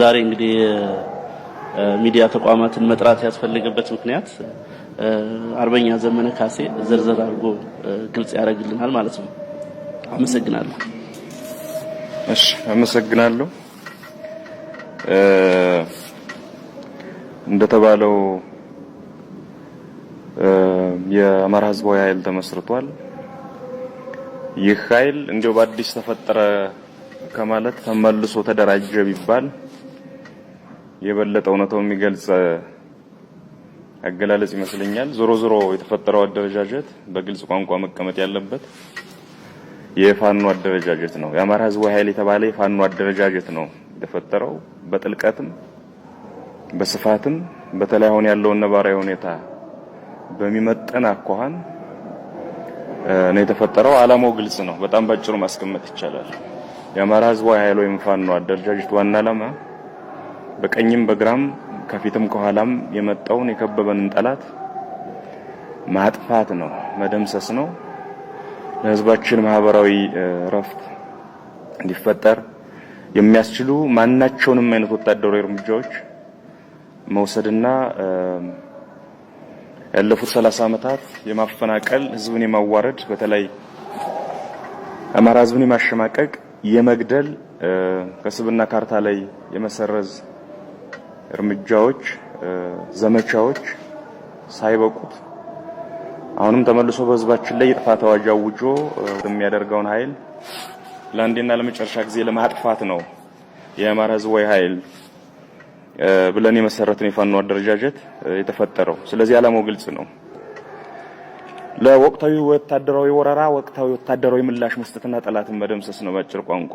ዛሬ እንግዲህ ሚዲያ ተቋማትን መጥራት ያስፈልገበት ምክንያት አርበኛ ዘመነ ካሴ ዝርዝር አድርጎ ግልጽ ያደርግልናል ማለት ነው። አመሰግናለሁ። እሺ አመሰግናለሁ። እንደተባለው የአማራ ህዝባዊ ኃይል ተመስርቷል። ይህ ኃይል እንዲያው በአዲስ ተፈጠረ ከማለት ተመልሶ ተደራጀ ቢባል የበለጠ እውነታው የሚገልጽ አገላለጽ ይመስለኛል። ዞሮ ዞሮ የተፈጠረው አደረጃጀት በግልጽ ቋንቋ መቀመጥ ያለበት የፋኖ አደረጃጀት ነው። የአማራ ህዝባዊ ኃይል የተባለ የፋኖ አደረጃጀት ነው የተፈጠረው። በጥልቀትም በስፋትም በተለይ አሁን ያለው ነባራዊ ሁኔታ በሚመጠን አኳኋን ነው የተፈጠረው። ዓላማው ግልጽ ነው። በጣም ባጭሩ ማስቀመጥ ይቻላል። የአማራ ህዝባዊ ኃይል ወይም ፋኖ አደረጃጀት ዋና ዓላማ በቀኝም በግራም ከፊትም ከኋላም የመጣውን የከበበንን ጠላት ማጥፋት ነው፣ መደምሰስ ነው። ለህዝባችን ማህበራዊ ረፍት እንዲፈጠር የሚያስችሉ ማናቸውንም አይነት ወታደራዊ እርምጃዎች መውሰድና ያለፉት 30 ዓመታት የማፈናቀል ህዝብን የማዋረድ በተለይ አማራ ህዝብን የማሸማቀቅ የመግደል ከስብና ካርታ ላይ የመሰረዝ እርምጃዎች ዘመቻዎች ሳይበቁት አሁንም ተመልሶ በህዝባችን ላይ የጥፋት አዋጅ አውጆ የሚያደርገውን ኃይል ለአንዴና ለመጨረሻ ጊዜ ለማጥፋት ነው የአማራ ህዝባዊ ኃይል ብለን የመሰረትን የፋኖ አደረጃጀት የተፈጠረው። ስለዚህ ዓላማው ግልጽ ነው። ለወቅታዊ ወታደራዊ ወረራ ወቅታዊ ወታደራዊ ምላሽ መስጠትና ጠላትን መደምሰስ ነው ባጭር ቋንቋ።